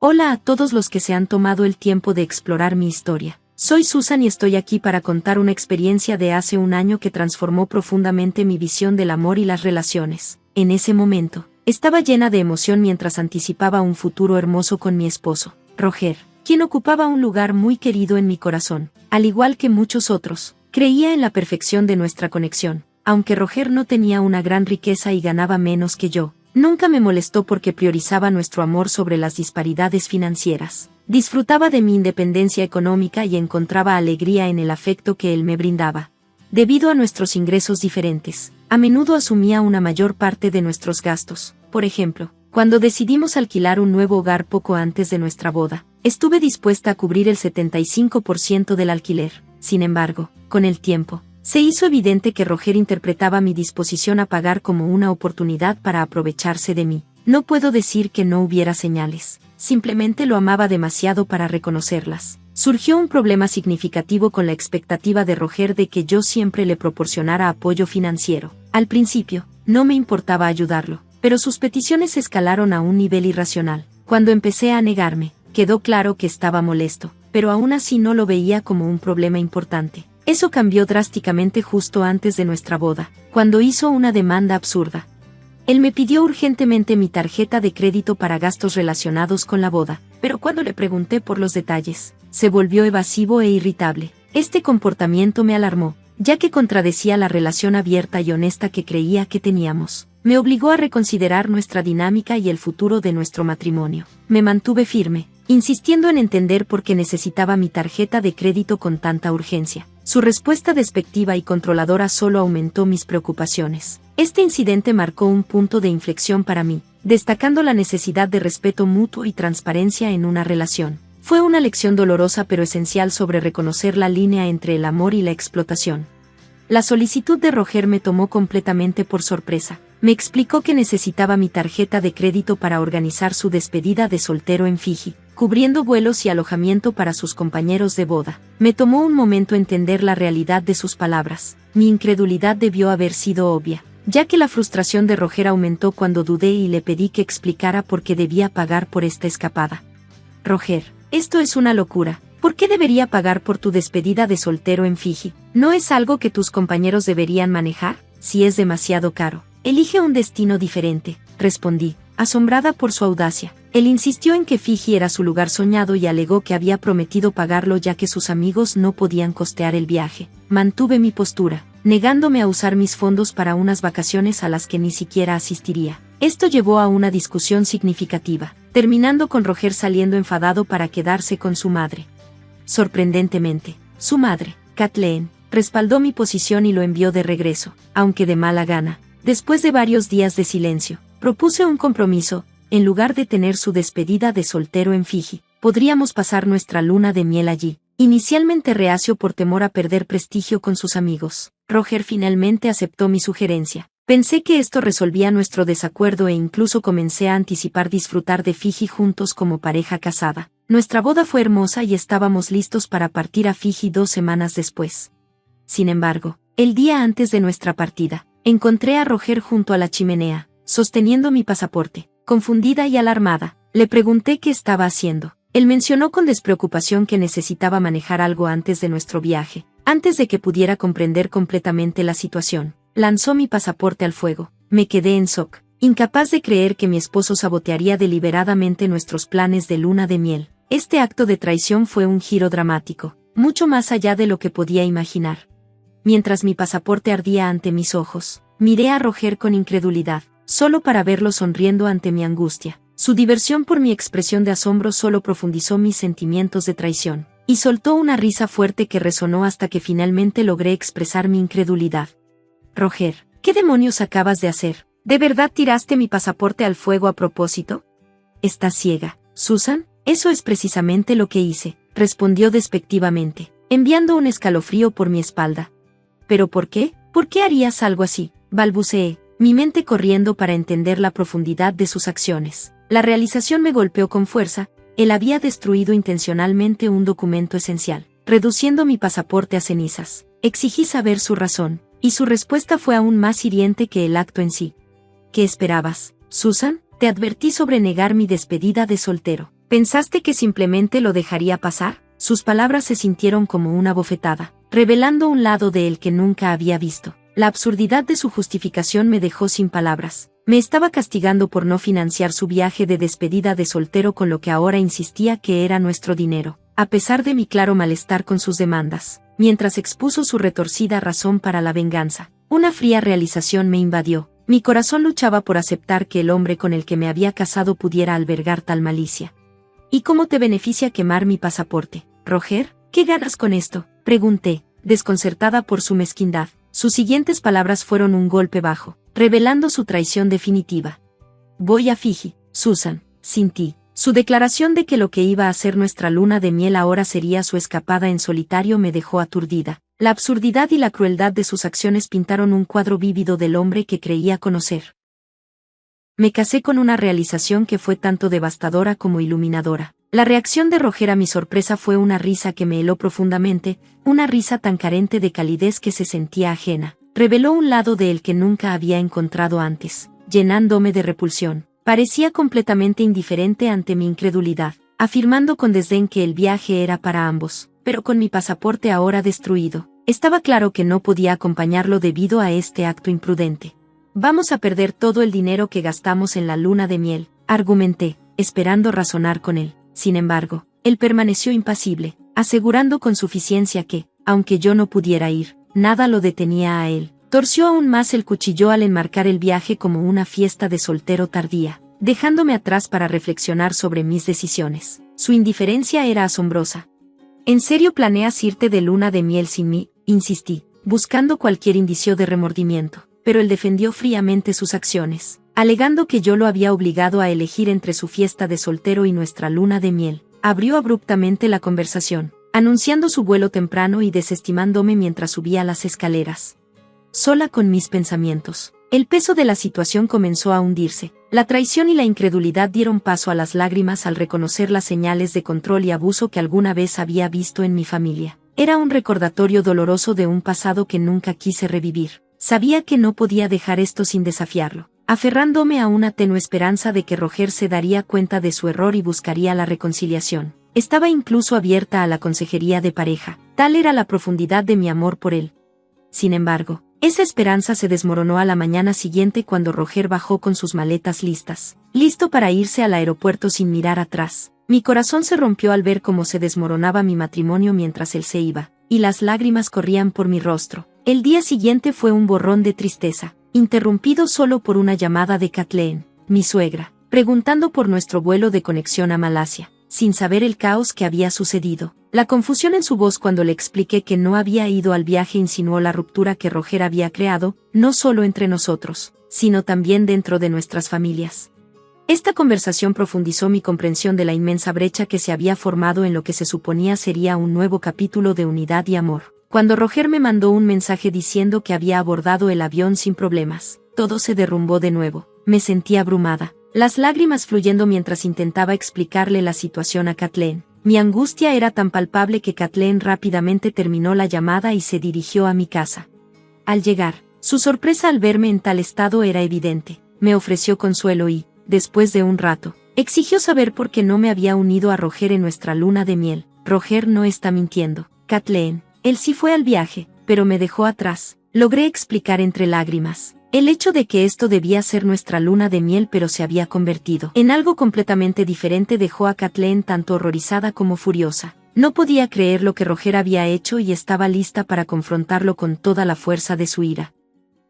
Hola a todos los que se han tomado el tiempo de explorar mi historia. Soy Susan y estoy aquí para contar una experiencia de hace un año que transformó profundamente mi visión del amor y las relaciones. En ese momento, estaba llena de emoción mientras anticipaba un futuro hermoso con mi esposo, Roger, quien ocupaba un lugar muy querido en mi corazón. Al igual que muchos otros, creía en la perfección de nuestra conexión. Aunque Roger no tenía una gran riqueza y ganaba menos que yo, nunca me molestó porque priorizaba nuestro amor sobre las disparidades financieras. Disfrutaba de mi independencia económica y encontraba alegría en el afecto que él me brindaba. Debido a nuestros ingresos diferentes, a menudo asumía una mayor parte de nuestros gastos. Por ejemplo, cuando decidimos alquilar un nuevo hogar poco antes de nuestra boda, estuve dispuesta a cubrir el 75% del alquiler. Sin embargo, con el tiempo, se hizo evidente que Roger interpretaba mi disposición a pagar como una oportunidad para aprovecharse de mí. No puedo decir que no hubiera señales, simplemente lo amaba demasiado para reconocerlas. Surgió un problema significativo con la expectativa de Roger de que yo siempre le proporcionara apoyo financiero. Al principio, no me importaba ayudarlo, pero sus peticiones escalaron a un nivel irracional. Cuando empecé a negarme, quedó claro que estaba molesto, pero aún así no lo veía como un problema importante. Eso cambió drásticamente justo antes de nuestra boda, cuando hizo una demanda absurda. Él me pidió urgentemente mi tarjeta de crédito para gastos relacionados con la boda, pero cuando le pregunté por los detalles, se volvió evasivo e irritable. Este comportamiento me alarmó, ya que contradecía la relación abierta y honesta que creía que teníamos. Me obligó a reconsiderar nuestra dinámica y el futuro de nuestro matrimonio. Me mantuve firme, insistiendo en entender por qué necesitaba mi tarjeta de crédito con tanta urgencia. Su respuesta despectiva y controladora solo aumentó mis preocupaciones. Este incidente marcó un punto de inflexión para mí, destacando la necesidad de respeto mutuo y transparencia en una relación. Fue una lección dolorosa pero esencial sobre reconocer la línea entre el amor y la explotación. La solicitud de Roger me tomó completamente por sorpresa. Me explicó que necesitaba mi tarjeta de crédito para organizar su despedida de soltero en Fiji, cubriendo vuelos y alojamiento para sus compañeros de boda. Me tomó un momento entender la realidad de sus palabras. Mi incredulidad debió haber sido obvia, ya que la frustración de Roger aumentó cuando dudé y le pedí que explicara por qué debía pagar por esta escapada. Roger, esto es una locura. ¿Por qué debería pagar por tu despedida de soltero en Fiji? ¿No es algo que tus compañeros deberían manejar? Si es demasiado caro, elige un destino diferente, respondí, asombrada por su audacia. Él insistió en que Fiji era su lugar soñado y alegó que había prometido pagarlo ya que sus amigos no podían costear el viaje. Mantuve mi postura, negándome a usar mis fondos para unas vacaciones a las que ni siquiera asistiría. Esto llevó a una discusión significativa, terminando con Roger saliendo enfadado para quedarse con su madre. Sorprendentemente, su madre, Kathleen, respaldó mi posición y lo envió de regreso, aunque de mala gana. Después de varios días de silencio, propuse un compromiso. En lugar de tener su despedida de soltero en Fiji, podríamos pasar nuestra luna de miel allí. Inicialmente reacio por temor a perder prestigio con sus amigos, Roger finalmente aceptó mi sugerencia. Pensé que esto resolvía nuestro desacuerdo e incluso comencé a anticipar disfrutar de Fiji juntos como pareja casada. Nuestra boda fue hermosa y estábamos listos para partir a Fiji 2 semanas después. Sin embargo, el día antes de nuestra partida, encontré a Roger junto a la chimenea, sosteniendo mi pasaporte. Confundida y alarmada, le pregunté qué estaba haciendo. Él mencionó con despreocupación que necesitaba manejar algo antes de nuestro viaje. Antes de que pudiera comprender completamente la situación, lanzó mi pasaporte al fuego. Me quedé en shock, incapaz de creer que mi esposo sabotearía deliberadamente nuestros planes de luna de miel. Este acto de traición fue un giro dramático, mucho más allá de lo que podía imaginar. Mientras mi pasaporte ardía ante mis ojos, miré a Roger con incredulidad, solo para verlo sonriendo ante mi angustia. Su diversión por mi expresión de asombro solo profundizó mis sentimientos de traición, y soltó una risa fuerte que resonó hasta que finalmente logré expresar mi incredulidad. Roger, ¿qué demonios acabas de hacer? ¿De verdad tiraste mi pasaporte al fuego a propósito? ¿Estás ciega, Susan? Eso es precisamente lo que hice, respondió despectivamente, enviando un escalofrío por mi espalda. ¿Pero por qué? ¿Por qué harías algo así? Balbuceé, mi mente corriendo para entender la profundidad de sus acciones. La realización me golpeó con fuerza. Él había destruido intencionalmente un documento esencial, reduciendo mi pasaporte a cenizas. Exigí saber su razón, y su respuesta fue aún más hiriente que el acto en sí. ¿Qué esperabas, Susan? Te advertí sobre negar mi despedida de soltero. ¿Pensaste que simplemente lo dejaría pasar? Sus palabras se sintieron como una bofetada, revelando un lado de él que nunca había visto. La absurdidad de su justificación me dejó sin palabras. Me estaba castigando por no financiar su viaje de despedida de soltero con lo que ahora insistía que era nuestro dinero, a pesar de mi claro malestar con sus demandas. Mientras expuso su retorcida razón para la venganza, una fría realización me invadió. Mi corazón luchaba por aceptar que el hombre con el que me había casado pudiera albergar tal malicia. ¿Y cómo te beneficia quemar mi pasaporte, Roger? ¿Qué ganas con esto?, pregunté, desconcertada por su mezquindad. Sus siguientes palabras fueron un golpe bajo, revelando su traición definitiva. Voy a Fiji, Susan, sin ti. Su declaración de que lo que iba a ser nuestra luna de miel ahora sería su escapada en solitario me dejó aturdida. La absurdidad y la crueldad de sus acciones pintaron un cuadro vívido del hombre que creía conocer. Me casé con una realización que fue tanto devastadora como iluminadora. La reacción de Roger a mi sorpresa fue una risa que me heló profundamente, una risa tan carente de calidez que se sentía ajena. Reveló un lado de él que nunca había encontrado antes, llenándome de repulsión. Parecía completamente indiferente ante mi incredulidad, afirmando con desdén que el viaje era para ambos, pero con mi pasaporte ahora destruido, estaba claro que no podía acompañarlo debido a este acto imprudente. Vamos a perder todo el dinero que gastamos en la luna de miel, argumenté, esperando razonar con él. Sin embargo, él permaneció impasible, asegurando con suficiencia que, aunque yo no pudiera ir, nada lo detenía a él. Torció aún más el cuchillo al enmarcar el viaje como una fiesta de soltero tardía, dejándome atrás para reflexionar sobre mis decisiones. Su indiferencia era asombrosa. ¿En serio planeas irte de luna de miel sin mí?, insistí, buscando cualquier indicio de remordimiento, pero él defendió fríamente sus acciones, alegando que yo lo había obligado a elegir entre su fiesta de soltero y nuestra luna de miel. Abrió abruptamente la conversación, anunciando su vuelo temprano y desestimándome mientras subía las escaleras. Sola con mis pensamientos, el peso de la situación comenzó a hundirse. La traición y la incredulidad dieron paso a las lágrimas al reconocer las señales de control y abuso que alguna vez había visto en mi familia. Era un recordatorio doloroso de un pasado que nunca quise revivir. Sabía que no podía dejar esto sin desafiarlo, aferrándome a una tenue esperanza de que Roger se daría cuenta de su error y buscaría la reconciliación. Estaba incluso abierta a la consejería de pareja, tal era la profundidad de mi amor por él. Sin embargo, esa esperanza se desmoronó a la mañana siguiente cuando Roger bajó con sus maletas listas, listo para irse al aeropuerto sin mirar atrás. Mi corazón se rompió al ver cómo se desmoronaba mi matrimonio mientras él se iba, y las lágrimas corrían por mi rostro. El día siguiente fue un borrón de tristeza, interrumpido solo por una llamada de Kathleen, mi suegra, preguntando por nuestro vuelo de conexión a Malasia, sin saber el caos que había sucedido. La confusión en su voz cuando le expliqué que no había ido al viaje insinuó la ruptura que Roger había creado, no solo entre nosotros, sino también dentro de nuestras familias. Esta conversación profundizó mi comprensión de la inmensa brecha que se había formado en lo que se suponía sería un nuevo capítulo de unidad y amor. Cuando Roger me mandó un mensaje diciendo que había abordado el avión sin problemas, todo se derrumbó de nuevo. Me sentí abrumada, las lágrimas fluyendo mientras intentaba explicarle la situación a Kathleen. Mi angustia era tan palpable que Kathleen rápidamente terminó la llamada y se dirigió a mi casa. Al llegar, su sorpresa al verme en tal estado era evidente. Me ofreció consuelo y, después de un rato, exigió saber por qué no me había unido a Roger en nuestra luna de miel. Roger no está mintiendo, Kathleen. Él sí fue al viaje, pero me dejó atrás. Logré explicar entre lágrimas. El hecho de que esto debía ser nuestra luna de miel pero se había convertido en algo completamente diferente dejó a Kathleen tanto horrorizada como furiosa. No podía creer lo que Roger había hecho y estaba lista para confrontarlo con toda la fuerza de su ira.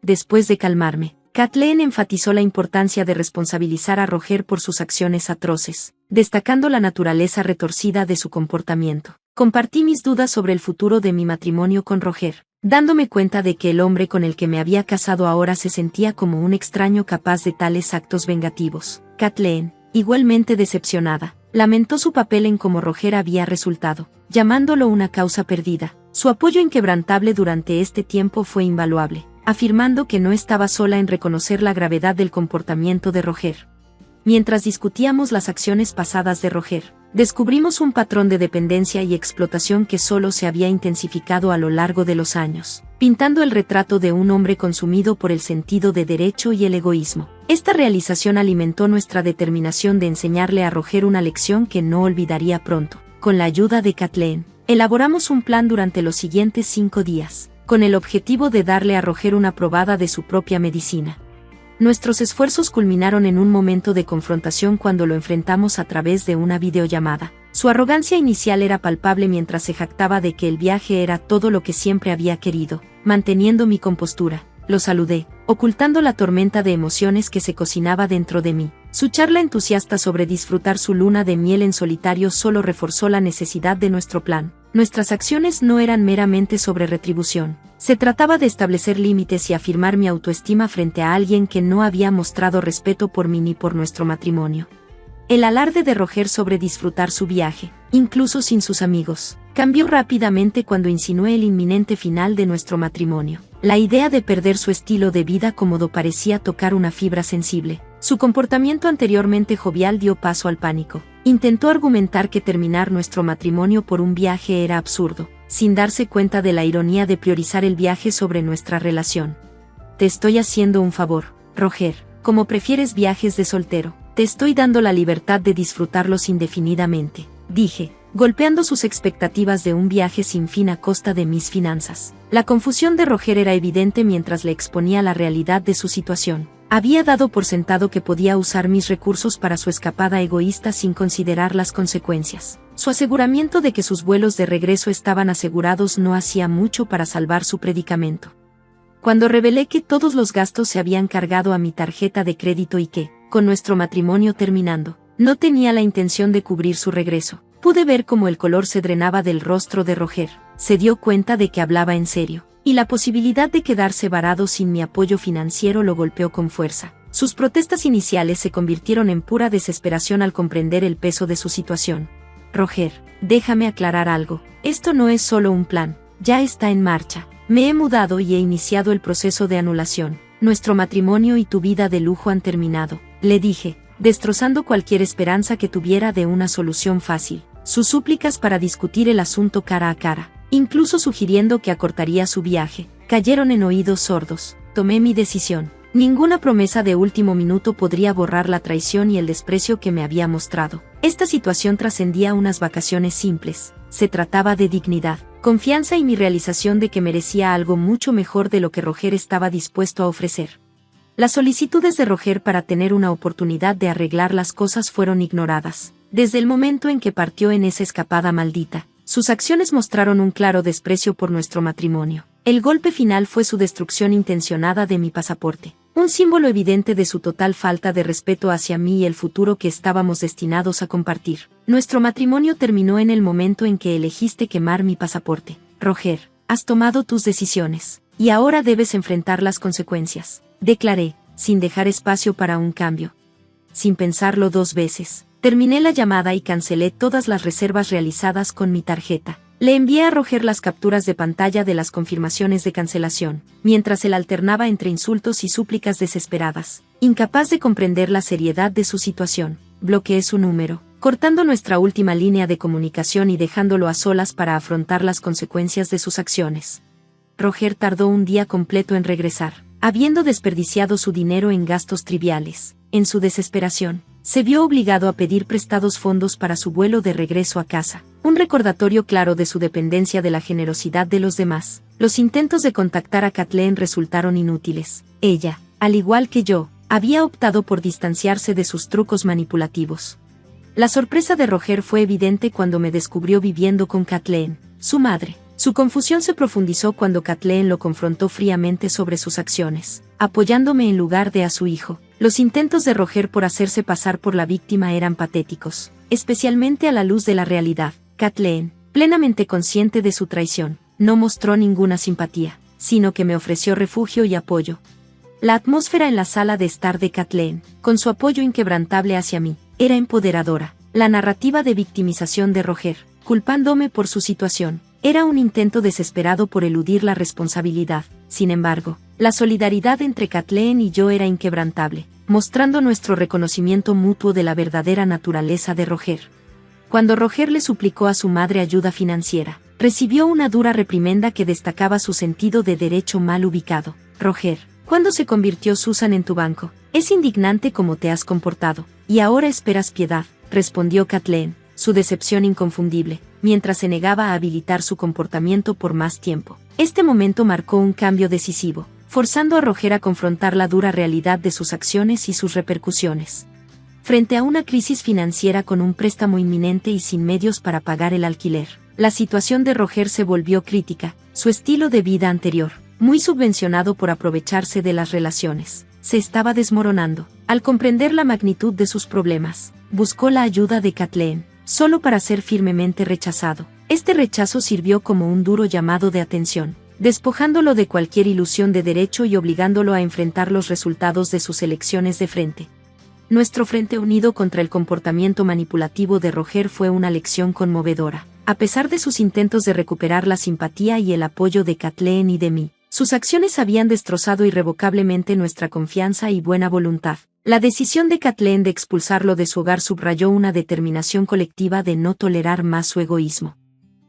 Después de calmarme, Kathleen enfatizó la importancia de responsabilizar a Roger por sus acciones atroces, destacando la naturaleza retorcida de su comportamiento. Compartí mis dudas sobre el futuro de mi matrimonio con Roger, dándome cuenta de que el hombre con el que me había casado ahora se sentía como un extraño capaz de tales actos vengativos. Kathleen, igualmente decepcionada, lamentó su papel en cómo Roger había resultado, llamándolo una causa perdida. Su apoyo inquebrantable durante este tiempo fue invaluable, afirmando que no estaba sola en reconocer la gravedad del comportamiento de Roger. Mientras discutíamos las acciones pasadas de Roger, descubrimos un patrón de dependencia y explotación que solo se había intensificado a lo largo de los años, pintando el retrato de un hombre consumido por el sentido de derecho y el egoísmo. Esta realización alimentó nuestra determinación de enseñarle a Roger una lección que no olvidaría pronto. Con la ayuda de Kathleen, elaboramos un plan durante los siguientes 5 días, con el objetivo de darle a Roger una probada de su propia medicina. Nuestros esfuerzos culminaron en un momento de confrontación cuando lo enfrentamos a través de una videollamada. Su arrogancia inicial era palpable mientras se jactaba de que el viaje era todo lo que siempre había querido. Manteniendo mi compostura, lo saludé, ocultando la tormenta de emociones que se cocinaba dentro de mí. Su charla entusiasta sobre disfrutar su luna de miel en solitario solo reforzó la necesidad de nuestro plan. Nuestras acciones no eran meramente sobre retribución. Se trataba de establecer límites y afirmar mi autoestima frente a alguien que no había mostrado respeto por mí ni por nuestro matrimonio. El alarde de Roger sobre disfrutar su viaje, incluso sin sus amigos, cambió rápidamente cuando insinué el inminente final de nuestro matrimonio. La idea de perder su estilo de vida cómodo parecía tocar una fibra sensible. Su comportamiento anteriormente jovial dio paso al pánico. Intentó argumentar que terminar nuestro matrimonio por un viaje era absurdo, sin darse cuenta de la ironía de priorizar el viaje sobre nuestra relación. Te estoy haciendo un favor, Roger, como prefieres viajes de soltero. Te estoy dando la libertad de disfrutarlos indefinidamente, dije, golpeando sus expectativas de un viaje sin fin a costa de mis finanzas. La confusión de Roger era evidente mientras le exponía la realidad de su situación. Había dado por sentado que podía usar mis recursos para su escapada egoísta sin considerar las consecuencias. Su aseguramiento de que sus vuelos de regreso estaban asegurados no hacía mucho para salvar su predicamento. Cuando revelé que todos los gastos se habían cargado a mi tarjeta de crédito y que, con nuestro matrimonio terminando, no tenía la intención de cubrir su regreso, pude ver cómo el color se drenaba del rostro de Roger. Se dio cuenta de que hablaba en serio, y la posibilidad de quedarse varado sin mi apoyo financiero lo golpeó con fuerza. Sus protestas iniciales se convirtieron en pura desesperación al comprender el peso de su situación. Roger, déjame aclarar algo. Esto no es solo un plan, ya está en marcha. Me he mudado y he iniciado el proceso de anulación. Nuestro matrimonio y tu vida de lujo han terminado, le dije, destrozando cualquier esperanza que tuviera de una solución fácil. Sus súplicas para discutir el asunto cara a cara, incluso sugiriendo que acortaría su viaje, cayeron en oídos sordos. Tomé mi decisión. Ninguna promesa de último minuto podría borrar la traición y el desprecio que me había mostrado. Esta situación trascendía unas vacaciones simples. Se trataba de dignidad, confianza y mi realización de que merecía algo mucho mejor de lo que Roger estaba dispuesto a ofrecer. Las solicitudes de Roger para tener una oportunidad de arreglar las cosas fueron ignoradas. Desde el momento en que partió en esa escapada maldita, sus acciones mostraron un claro desprecio por nuestro matrimonio. El golpe final fue su destrucción intencionada de mi pasaporte, un símbolo evidente de su total falta de respeto hacia mí y el futuro que estábamos destinados a compartir. Nuestro matrimonio terminó en el momento en que elegiste quemar mi pasaporte. Roger, has tomado tus decisiones, y ahora debes enfrentar las consecuencias, declaré, sin dejar espacio para un cambio. Sin pensarlo 2 veces, terminé la llamada y cancelé todas las reservas realizadas con mi tarjeta. Le envié a Roger las capturas de pantalla de las confirmaciones de cancelación, mientras él alternaba entre insultos y súplicas desesperadas. Incapaz de comprender la seriedad de su situación, bloqueé su número, cortando nuestra última línea de comunicación y dejándolo a solas para afrontar las consecuencias de sus acciones. Roger tardó un día completo en regresar, habiendo desperdiciado su dinero en gastos triviales. En su desesperación, se vio obligado a pedir prestados fondos para su vuelo de regreso a casa, un recordatorio claro de su dependencia de la generosidad de los demás. Los intentos de contactar a Kathleen resultaron inútiles. Ella, al igual que yo, había optado por distanciarse de sus trucos manipulativos. La sorpresa de Roger fue evidente cuando me descubrió viviendo con Kathleen, su madre. Su confusión se profundizó cuando Kathleen lo confrontó fríamente sobre sus acciones, apoyándome en lugar de a su hijo. Los intentos de Roger por hacerse pasar por la víctima eran patéticos, especialmente a la luz de la realidad. Kathleen, plenamente consciente de su traición, no mostró ninguna simpatía, sino que me ofreció refugio y apoyo. La atmósfera en la sala de estar de Kathleen, con su apoyo inquebrantable hacia mí, era empoderadora. La narrativa de victimización de Roger, culpándome por su situación, era un intento desesperado por eludir la responsabilidad. Sin embargo, la solidaridad entre Kathleen y yo era inquebrantable, mostrando nuestro reconocimiento mutuo de la verdadera naturaleza de Roger. Cuando Roger le suplicó a su madre ayuda financiera, recibió una dura reprimenda que destacaba su sentido de derecho mal ubicado. Roger, ¿Cuándo se convirtió Susan en tu banco? Es indignante cómo te has comportado. Y ahora esperas piedad, respondió Kathleen, su decepción inconfundible, mientras se negaba a habilitar su comportamiento por más tiempo. Este momento marcó un cambio decisivo, forzando a Roger a confrontar la dura realidad de sus acciones y sus repercusiones. Frente a una crisis financiera con un préstamo inminente y sin medios para pagar el alquiler, la situación de Roger se volvió crítica. Su estilo de vida anterior, muy subvencionado por aprovecharse de las relaciones, se estaba desmoronando. Al comprender la magnitud de sus problemas, buscó la ayuda de Kathleen, solo para ser firmemente rechazado. Este rechazo sirvió como un duro llamado de atención, despojándolo de cualquier ilusión de derecho y obligándolo a enfrentar los resultados de sus elecciones de frente. Nuestro frente unido contra el comportamiento manipulativo de Roger fue una lección conmovedora. A pesar de sus intentos de recuperar la simpatía y el apoyo de Kathleen y de mí, sus acciones habían destrozado irrevocablemente nuestra confianza y buena voluntad. La decisión de Kathleen de expulsarlo de su hogar subrayó una determinación colectiva de no tolerar más su egoísmo.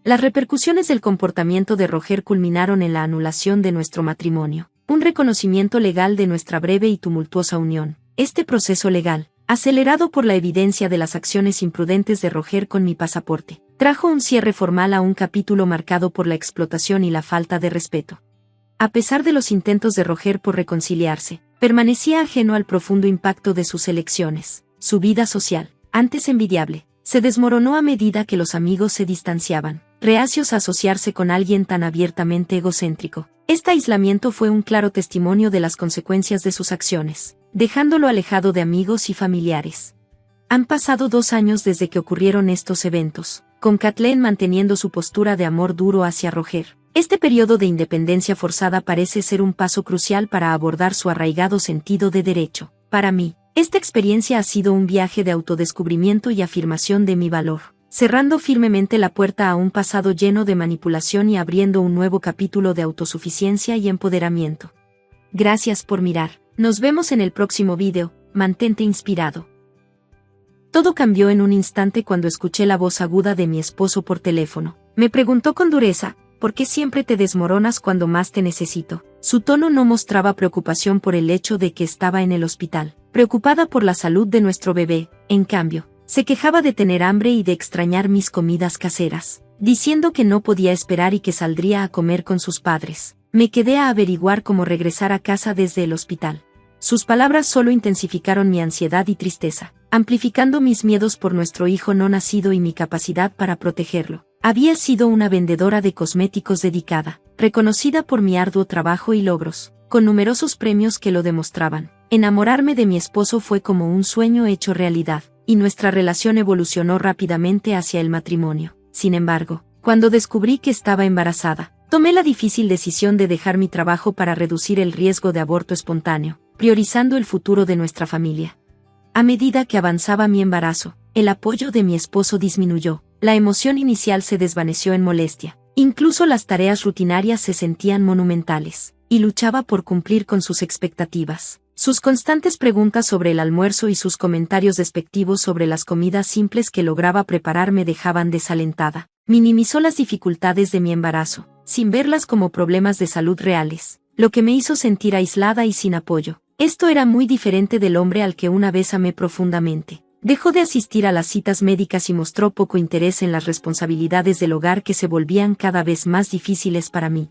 Las repercusiones del comportamiento de Roger culminaron en la anulación de nuestro matrimonio, un reconocimiento legal de nuestra breve y tumultuosa unión. Este proceso legal, acelerado por la evidencia de las acciones imprudentes de Roger con mi pasaporte, trajo un cierre formal a un capítulo marcado por la explotación y la falta de respeto. A pesar de los intentos de Roger por reconciliarse, permanecía ajeno al profundo impacto de sus elecciones. Su vida social, antes envidiable, se desmoronó a medida que los amigos se distanciaban, reacios a asociarse con alguien tan abiertamente egocéntrico. Este aislamiento fue un claro testimonio de las consecuencias de sus acciones, dejándolo alejado de amigos y familiares. Han pasado 2 años desde que ocurrieron estos eventos, con Kathleen manteniendo su postura de amor duro hacia Roger. Este periodo de independencia forzada parece ser un paso crucial para abordar su arraigado sentido de derecho. Para mí, esta experiencia ha sido un viaje de autodescubrimiento y afirmación de mi valor, cerrando firmemente la puerta a un pasado lleno de manipulación y abriendo un nuevo capítulo de autosuficiencia y empoderamiento. Gracias por mirar. Nos vemos en el próximo video. Mantente inspirado. Todo cambió en un instante cuando escuché la voz aguda de mi esposo por teléfono. Me preguntó con dureza, ¿por qué siempre te desmoronas cuando más te necesito? Su tono no mostraba preocupación por el hecho de que estaba en el hospital, preocupada por la salud de nuestro bebé. En cambio, se quejaba de tener hambre y de extrañar mis comidas caseras, diciendo que no podía esperar y que saldría a comer con sus padres. Me quedé a averiguar cómo regresar a casa desde el hospital. Sus palabras solo intensificaron mi ansiedad y tristeza, amplificando mis miedos por nuestro hijo no nacido y mi capacidad para protegerlo. Había sido una vendedora de cosméticos dedicada, reconocida por mi arduo trabajo y logros, con numerosos premios que lo demostraban. Enamorarme de mi esposo fue como un sueño hecho realidad, y nuestra relación evolucionó rápidamente hacia el matrimonio. Sin embargo, cuando descubrí que estaba embarazada, tomé la difícil decisión de dejar mi trabajo para reducir el riesgo de aborto espontáneo, priorizando el futuro de nuestra familia. A medida que avanzaba mi embarazo, el apoyo de mi esposo disminuyó, la emoción inicial se desvaneció en molestia, incluso las tareas rutinarias se sentían monumentales, y luchaba por cumplir con sus expectativas. Sus constantes preguntas sobre el almuerzo y sus comentarios despectivos sobre las comidas simples que lograba preparar me dejaban desalentada. Minimizó las dificultades de mi embarazo, sin verlas como problemas de salud reales, lo que me hizo sentir aislada y sin apoyo. Esto era muy diferente del hombre al que una vez amé profundamente. Dejó de asistir a las citas médicas y mostró poco interés en las responsabilidades del hogar que se volvían cada vez más difíciles para mí.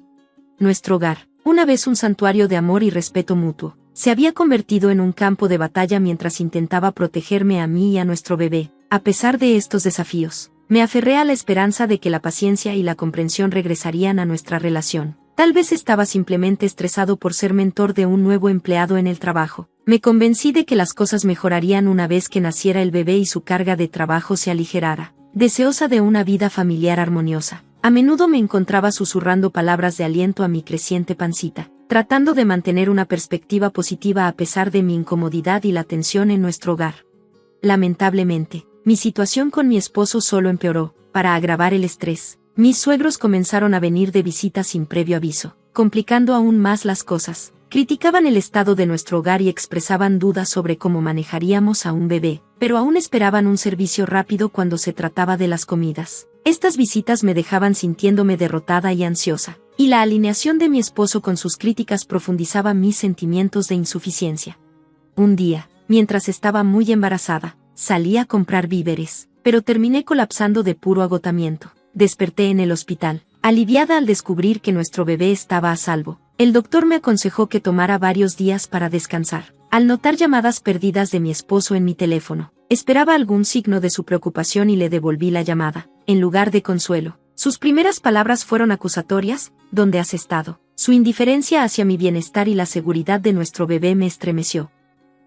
Nuestro hogar, una vez un santuario de amor y respeto mutuo, se había convertido en un campo de batalla mientras intentaba protegerme a mí y a nuestro bebé. A pesar de estos desafíos, me aferré a la esperanza de que la paciencia y la comprensión regresarían a nuestra relación. Tal vez estaba simplemente estresado por ser mentor de un nuevo empleado en el trabajo. Me convencí de que las cosas mejorarían una vez que naciera el bebé y su carga de trabajo se aligerara. Deseosa de una vida familiar armoniosa, a menudo me encontraba susurrando palabras de aliento a mi creciente pancita, tratando de mantener una perspectiva positiva a pesar de mi incomodidad y la tensión en nuestro hogar. Lamentablemente, mi situación con mi esposo solo empeoró. Para agravar el estrés, mis suegros comenzaron a venir de visita sin previo aviso, complicando aún más las cosas. Criticaban el estado de nuestro hogar y expresaban dudas sobre cómo manejaríamos a un bebé, pero aún esperaban un servicio rápido cuando se trataba de las comidas. Estas visitas me dejaban sintiéndome derrotada y ansiosa. y la alineación de mi esposo con sus críticas profundizaba mis sentimientos de insuficiencia. Un día, mientras estaba muy embarazada, salí a comprar víveres, pero terminé colapsando de puro agotamiento. Desperté en el hospital, aliviada al descubrir que nuestro bebé estaba a salvo. El doctor me aconsejó que tomara varios días para descansar. Al notar llamadas perdidas de mi esposo en mi teléfono, esperaba algún signo de su preocupación y le devolví la llamada, en lugar de consuelo. Sus primeras palabras fueron acusatorias: ¿dónde has estado? Su indiferencia hacia mi bienestar y la seguridad de nuestro bebé me estremeció.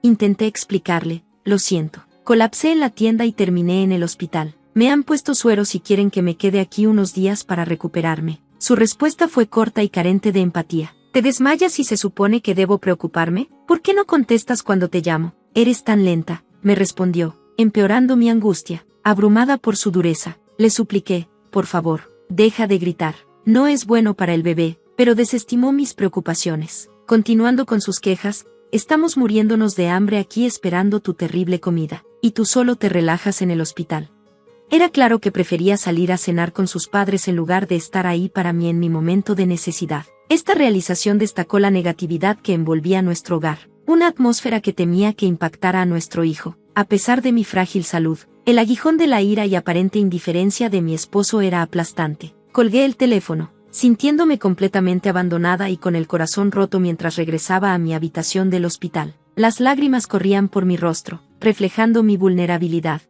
Intenté explicarle: lo siento, colapsé en la tienda y terminé en el hospital. Me han puesto sueros y quieren que me quede aquí unos días para recuperarme. Su respuesta fue corta y carente de empatía. ¿Te desmayas y se supone que debo preocuparme? ¿Por qué no contestas cuando te llamo? Eres tan lenta, me respondió, empeorando mi angustia. Abrumada por su dureza, le supliqué: por favor, deja de gritar. No es bueno para el bebé, pero desestimó mis preocupaciones. Continuando con sus quejas: estamos muriéndonos de hambre aquí esperando tu terrible comida, y tú solo te relajas en el hospital. Era claro que prefería salir a cenar con sus padres en lugar de estar ahí para mí en mi momento de necesidad. Esta realización destacó la negatividad que envolvía nuestro hogar, una atmósfera que temía que impactara a nuestro hijo. A pesar de mi frágil salud, el aguijón de la ira y aparente indiferencia de mi esposo era aplastante. Colgué el teléfono, sintiéndome completamente abandonada y con el corazón roto mientras regresaba a mi habitación del hospital. Las lágrimas corrían por mi rostro, reflejando mi vulnerabilidad.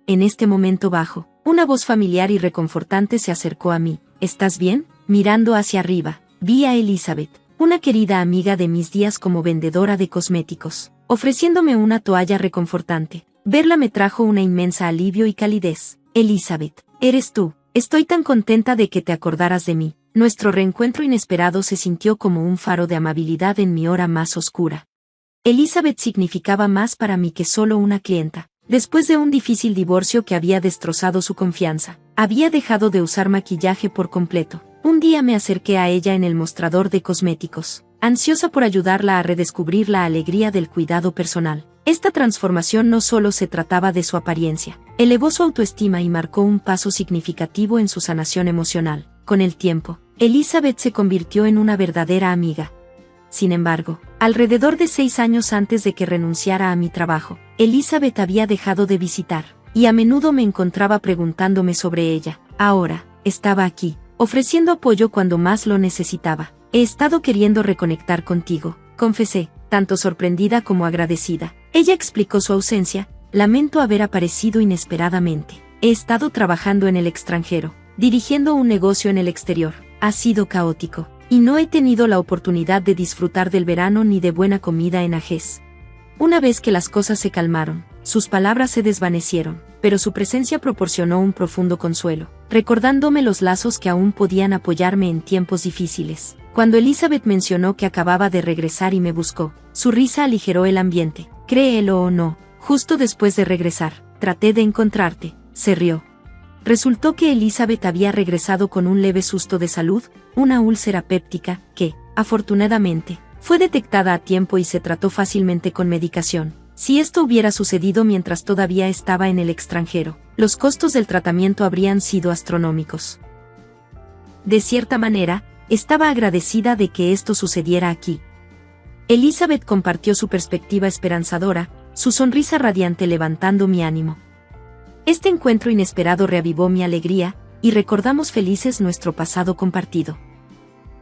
En este momento bajo, una voz familiar y reconfortante se acercó a mí. ¿Estás bien? Mirando hacia arriba, vi a Elizabeth, una querida amiga de mis días como vendedora de cosméticos, ofreciéndome una toalla reconfortante. Verla me trajo una inmensa alivio y calidez. Elizabeth, eres tú. Estoy tan contenta de que te acordaras de mí. Nuestro reencuentro inesperado se sintió como un faro de amabilidad en mi hora más oscura. Elizabeth significaba más para mí que solo una clienta. Después de un difícil divorcio que había destrozado su confianza, había dejado de usar maquillaje por completo. Un día me acerqué a ella en el mostrador de cosméticos, ansiosa por ayudarla a redescubrir la alegría del cuidado personal. Esta transformación no solo se trataba de su apariencia, elevó su autoestima y marcó un paso significativo en su sanación emocional. Con el tiempo, Elizabeth se convirtió en una verdadera amiga. Sin embargo, alrededor de 6 años antes de que renunciara a mi trabajo, Elizabeth había dejado de visitar, y a menudo me encontraba preguntándome sobre ella. Ahora, estaba aquí, ofreciendo apoyo cuando más lo necesitaba. He estado queriendo reconectar contigo, confesé, tanto sorprendida como agradecida. Ella explicó su ausencia: lamento haber aparecido inesperadamente. He estado trabajando en el extranjero, dirigiendo un negocio en el exterior. Ha sido caótico, y no he tenido la oportunidad de disfrutar del verano ni de buena comida en Ajés. Una vez que las cosas se calmaron, sus palabras se desvanecieron, pero su presencia proporcionó un profundo consuelo, recordándome los lazos que aún podían apoyarme en tiempos difíciles. Cuando Elizabeth mencionó que acababa de regresar y me buscó, su risa aligeró el ambiente. Créelo o no, justo después de regresar, traté de encontrarte, se rió. Resultó que Elizabeth había regresado con un leve susto de salud, una úlcera péptica, que, afortunadamente, fue detectada a tiempo y se trató fácilmente con medicación. Si esto hubiera sucedido mientras todavía estaba en el extranjero, los costos del tratamiento habrían sido astronómicos. De cierta manera, estaba agradecida de que esto sucediera aquí. Elizabeth compartió su perspectiva esperanzadora, su sonrisa radiante levantando mi ánimo. Este encuentro inesperado reavivó mi alegría, y recordamos felices nuestro pasado compartido.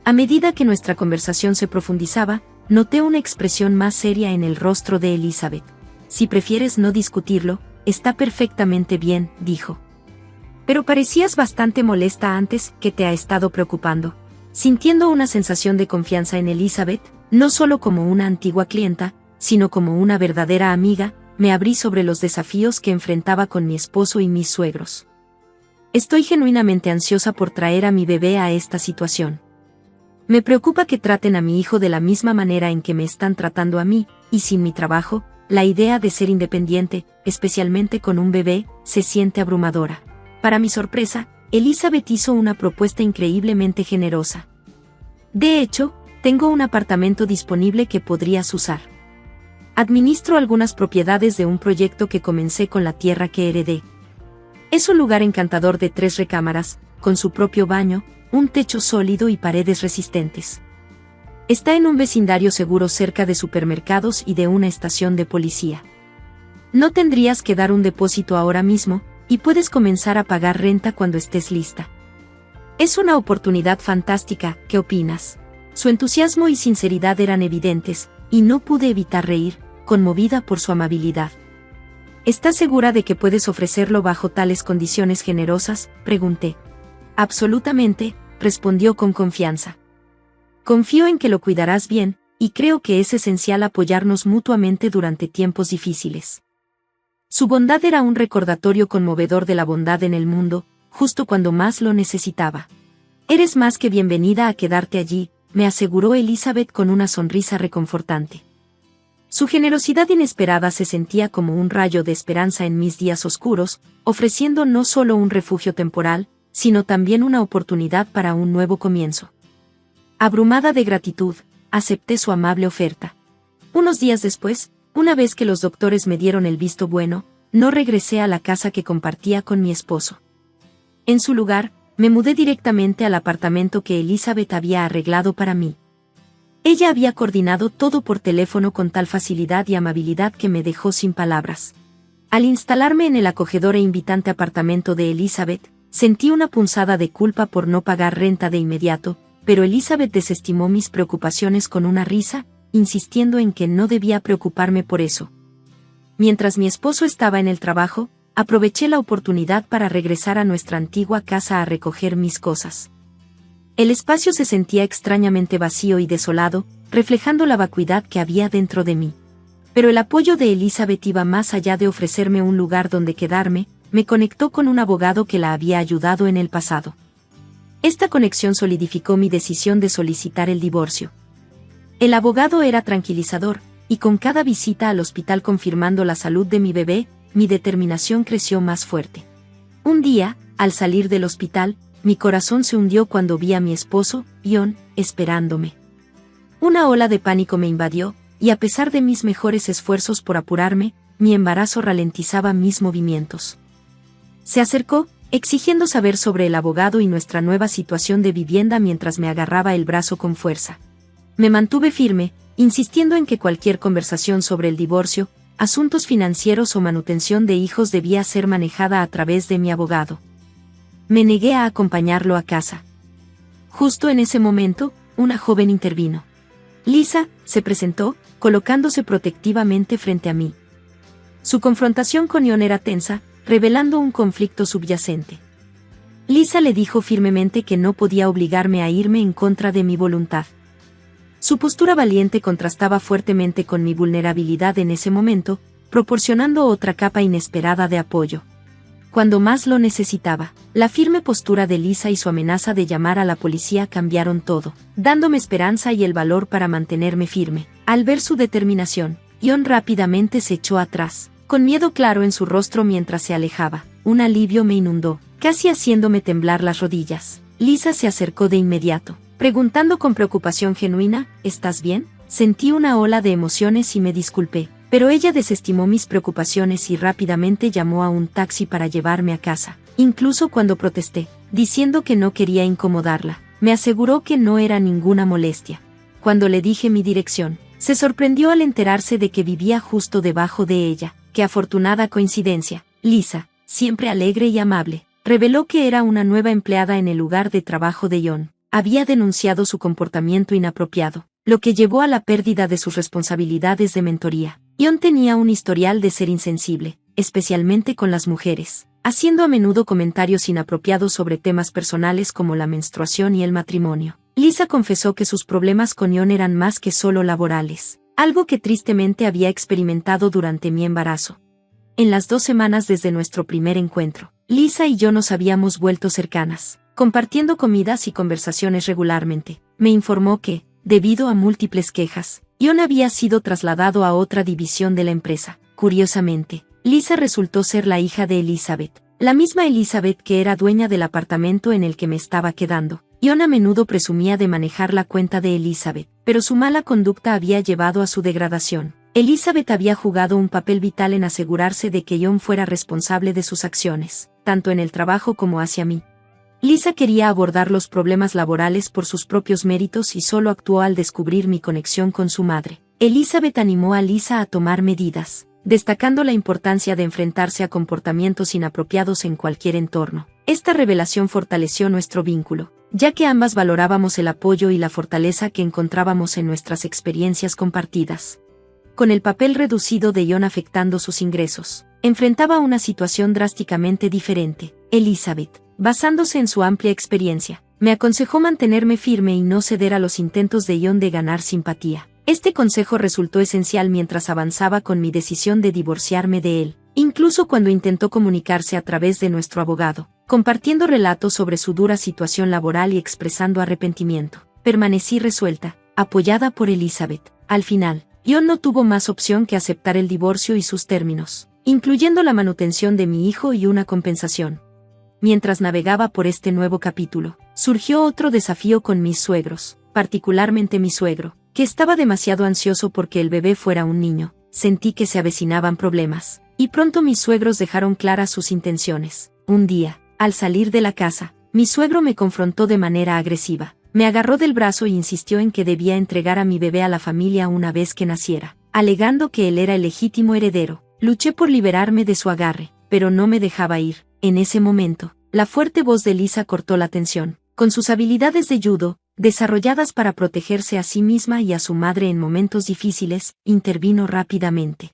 A medida que nuestra conversación se profundizaba, noté una expresión más seria en el rostro de Elizabeth. Si prefieres no discutirlo, está perfectamente bien, dijo. Pero parecías bastante molesta antes. ¿Qué te ha estado preocupando? Sintiendo una sensación de confianza en Elizabeth, no solo como una antigua clienta, sino como una verdadera amiga, me abrí sobre los desafíos que enfrentaba con mi esposo y mis suegros. Estoy genuinamente ansiosa por traer a mi bebé a esta situación. Me preocupa que traten a mi hijo de la misma manera en que me están tratando a mí, y sin mi trabajo, la idea de ser independiente, especialmente con un bebé, se siente abrumadora. Para mi sorpresa, Elizabeth hizo una propuesta increíblemente generosa. De hecho, tengo un apartamento disponible que podrías usar. Administro algunas propiedades de un proyecto que comencé con la tierra que heredé. Es un lugar encantador de 3 recámaras, con su propio baño, un techo sólido y paredes resistentes. Está en un vecindario seguro cerca de supermercados y de una estación de policía. No tendrías que dar un depósito ahora mismo, y puedes comenzar a pagar renta cuando estés lista. Es una oportunidad fantástica, ¿qué opinas? Su entusiasmo y sinceridad eran evidentes, y no pude evitar reír, conmovida por su amabilidad. ¿Estás segura de que puedes ofrecerlo bajo tales condiciones generosas?, pregunté. Absolutamente, respondió con confianza. Confío en que lo cuidarás bien, y creo que es esencial apoyarnos mutuamente durante tiempos difíciles. Su bondad era un recordatorio conmovedor de la bondad en el mundo, justo cuando más lo necesitaba. Eres más que bienvenida a quedarte allí, me aseguró Elizabeth con una sonrisa reconfortante. Su generosidad inesperada se sentía como un rayo de esperanza en mis días oscuros, ofreciendo no solo un refugio temporal, sino también una oportunidad para un nuevo comienzo. Abrumada de gratitud, acepté su amable oferta. Unos días después, una vez que los doctores me dieron el visto bueno, no regresé a la casa que compartía con mi esposo. En su lugar, me mudé directamente al apartamento que Elizabeth había arreglado para mí. Ella había coordinado todo por teléfono con tal facilidad y amabilidad que me dejó sin palabras. Al instalarme en el acogedor e invitante apartamento de Elizabeth, sentí una punzada de culpa por no pagar renta de inmediato, pero Elizabeth desestimó mis preocupaciones con una risa, insistiendo en que no debía preocuparme por eso. Mientras mi esposo estaba en el trabajo, aproveché la oportunidad para regresar a nuestra antigua casa a recoger mis cosas. El espacio se sentía extrañamente vacío y desolado, reflejando la vacuidad que había dentro de mí. Pero el apoyo de Elizabeth iba más allá de ofrecerme un lugar donde quedarme, me conectó con un abogado que la había ayudado en el pasado. Esta conexión solidificó mi decisión de solicitar el divorcio. El abogado era tranquilizador, y con cada visita al hospital confirmando la salud de mi bebé, mi determinación creció más fuerte. Un día, al salir del hospital, mi corazón se hundió cuando vi a mi esposo, John, esperándome. Una ola de pánico me invadió, y a pesar de mis mejores esfuerzos por apurarme, mi embarazo ralentizaba mis movimientos. Se acercó, exigiendo saber sobre el abogado y nuestra nueva situación de vivienda mientras me agarraba el brazo con fuerza. Me mantuve firme, insistiendo en que cualquier conversación sobre el divorcio, asuntos financieros o manutención de hijos debía ser manejada a través de mi abogado. Me negué a acompañarlo a casa. Justo en ese momento, una joven intervino. Lisa, se presentó, colocándose protectivamente frente a mí. Su confrontación con John era tensa, revelando un conflicto subyacente. Lisa le dijo firmemente que no podía obligarme a irme en contra de mi voluntad. Su postura valiente contrastaba fuertemente con mi vulnerabilidad en ese momento, proporcionando otra capa inesperada de apoyo. Cuando más lo necesitaba, la firme postura de Lisa y su amenaza de llamar a la policía cambiaron todo, dándome esperanza y el valor para mantenerme firme. Al ver su determinación, John rápidamente se echó atrás, con miedo claro en su rostro mientras se alejaba. Un alivio me inundó, casi haciéndome temblar las rodillas. Lisa se acercó de inmediato, preguntando con preocupación genuina, ¿estás bien? Sentí una ola de emociones y me disculpé, pero ella desestimó mis preocupaciones y rápidamente llamó a un taxi para llevarme a casa. Incluso cuando protesté, diciendo que no quería incomodarla, me aseguró que no era ninguna molestia. Cuando le dije mi dirección, se sorprendió al enterarse de que vivía justo debajo de ella. Qué afortunada coincidencia. Lisa, siempre alegre y amable, reveló que era una nueva empleada en el lugar de trabajo de John. Había denunciado su comportamiento inapropiado, lo que llevó a la pérdida de sus responsabilidades de mentoría. John tenía un historial de ser insensible, especialmente con las mujeres, haciendo a menudo comentarios inapropiados sobre temas personales como la menstruación y el matrimonio. Lisa confesó que sus problemas con John eran más que solo laborales, algo que tristemente había experimentado durante mi embarazo. En las 2 semanas desde nuestro primer encuentro, Lisa y yo nos habíamos vuelto cercanas, compartiendo comidas y conversaciones regularmente. Me informó que, debido a múltiples quejas, John había sido trasladado a otra división de la empresa. Curiosamente, Lisa resultó ser la hija de Elizabeth, la misma Elizabeth que era dueña del apartamento en el que me estaba quedando. John a menudo presumía de manejar la cuenta de Elizabeth, pero su mala conducta había llevado a su degradación. Elizabeth había jugado un papel vital en asegurarse de que John fuera responsable de sus acciones, tanto en el trabajo como hacia mí. Lisa quería abordar los problemas laborales por sus propios méritos y solo actuó al descubrir mi conexión con su madre. Elizabeth animó a Lisa a tomar medidas, destacando la importancia de enfrentarse a comportamientos inapropiados en cualquier entorno. Esta revelación fortaleció nuestro vínculo, ya que ambas valorábamos el apoyo y la fortaleza que encontrábamos en nuestras experiencias compartidas. Con el papel reducido de John afectando sus ingresos, enfrentaba una situación drásticamente diferente. Elizabeth, basándose en su amplia experiencia, me aconsejó mantenerme firme y no ceder a los intentos de John de ganar simpatía. Este consejo resultó esencial mientras avanzaba con mi decisión de divorciarme de él, incluso cuando intentó comunicarse a través de nuestro abogado, compartiendo relatos sobre su dura situación laboral y expresando arrepentimiento. Permanecí resuelta, apoyada por Elizabeth. Al final, John no tuvo más opción que aceptar el divorcio y sus términos, incluyendo la manutención de mi hijo y una compensación. Mientras navegaba por este nuevo capítulo, surgió otro desafío con mis suegros, particularmente mi suegro, que estaba demasiado ansioso porque el bebé fuera un niño. Sentí que se avecinaban problemas, y pronto mis suegros dejaron claras sus intenciones. Un día, al salir de la casa, mi suegro me confrontó de manera agresiva. Me agarró del brazo e insistió en que debía entregar a mi bebé a la familia una vez que naciera, alegando que él era el legítimo heredero. Luché por liberarme de su agarre, pero no me dejaba ir. En ese momento, la fuerte voz de Lisa cortó la tensión. Con sus habilidades de judo, desarrolladas para protegerse a sí misma y a su madre en momentos difíciles, intervino rápidamente.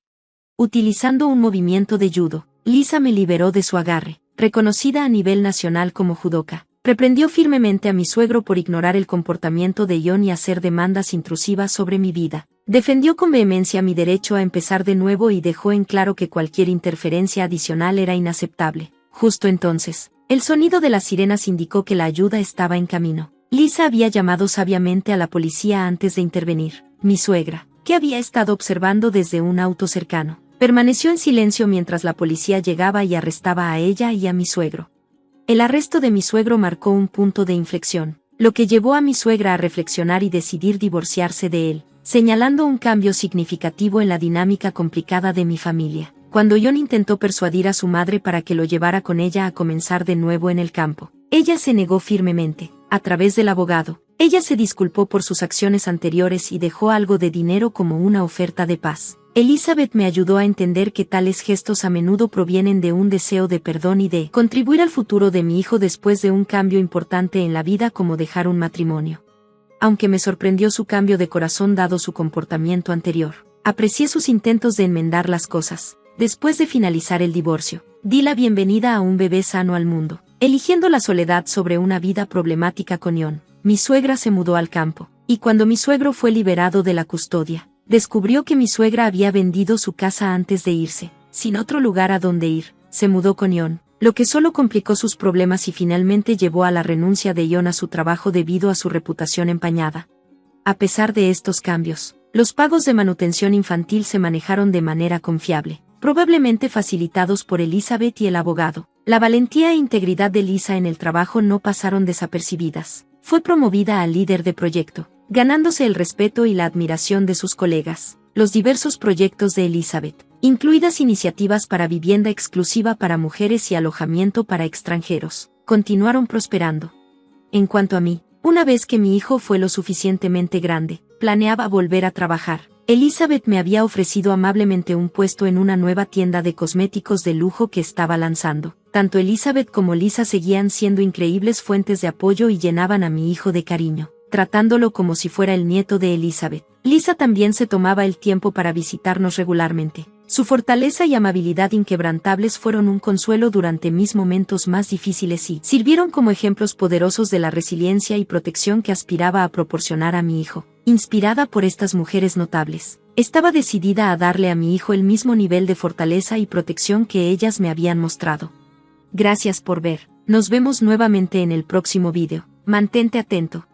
Utilizando un movimiento de judo, Lisa me liberó de su agarre, reconocida a nivel nacional como judoka. Reprendió firmemente a mi suegro por ignorar el comportamiento de John y hacer demandas intrusivas sobre mi vida. Defendió con vehemencia mi derecho a empezar de nuevo y dejó en claro que cualquier interferencia adicional era inaceptable. Justo entonces, el sonido de las sirenas indicó que la ayuda estaba en camino. Lisa había llamado sabiamente a la policía antes de intervenir. Mi suegra, que había estado observando desde un auto cercano, permaneció en silencio mientras la policía llegaba y arrestaba a ella y a mi suegro. El arresto de mi suegro marcó un punto de inflexión, lo que llevó a mi suegra a reflexionar y decidir divorciarse de él, señalando un cambio significativo en la dinámica complicada de mi familia. Cuando John intentó persuadir a su madre para que lo llevara con ella a comenzar de nuevo en el campo, ella se negó firmemente. A través del abogado, ella se disculpó por sus acciones anteriores y dejó algo de dinero como una oferta de paz. Elizabeth me ayudó a entender que tales gestos a menudo provienen de un deseo de perdón y de contribuir al futuro de mi hijo después de un cambio importante en la vida como dejar un matrimonio. Aunque me sorprendió su cambio de corazón dado su comportamiento anterior, aprecié sus intentos de enmendar las cosas. Después de finalizar el divorcio, di la bienvenida a un bebé sano al mundo, eligiendo la soledad sobre una vida problemática con John. Mi suegra se mudó al campo, y cuando mi suegro fue liberado de la custodia, descubrió que mi suegra había vendido su casa antes de irse, sin otro lugar a donde ir. Se mudó con John, lo que solo complicó sus problemas y finalmente llevó a la renuncia de John a su trabajo debido a su reputación empañada. A pesar de estos cambios, los pagos de manutención infantil se manejaron de manera confiable, probablemente facilitados por Elizabeth y el abogado. La valentía e integridad de Lisa en el trabajo no pasaron desapercibidas. Fue promovida a líder de proyecto, ganándose el respeto y la admiración de sus colegas. Los diversos proyectos de Elizabeth, incluidas iniciativas para vivienda exclusiva para mujeres y alojamiento para extranjeros, continuaron prosperando. En cuanto a mí, una vez que mi hijo fue lo suficientemente grande, planeaba volver a trabajar. Elizabeth me había ofrecido amablemente un puesto en una nueva tienda de cosméticos de lujo que estaba lanzando. Tanto Elizabeth como Lisa seguían siendo increíbles fuentes de apoyo y llenaban a mi hijo de cariño, tratándolo como si fuera el nieto de Elizabeth. Lisa también se tomaba el tiempo para visitarnos regularmente. Su fortaleza y amabilidad inquebrantables fueron un consuelo durante mis momentos más difíciles y sirvieron como ejemplos poderosos de la resiliencia y protección que aspiraba a proporcionar a mi hijo. Inspirada por estas mujeres notables, estaba decidida a darle a mi hijo el mismo nivel de fortaleza y protección que ellas me habían mostrado. Gracias por ver. Nos vemos nuevamente en el próximo video. Mantente atento.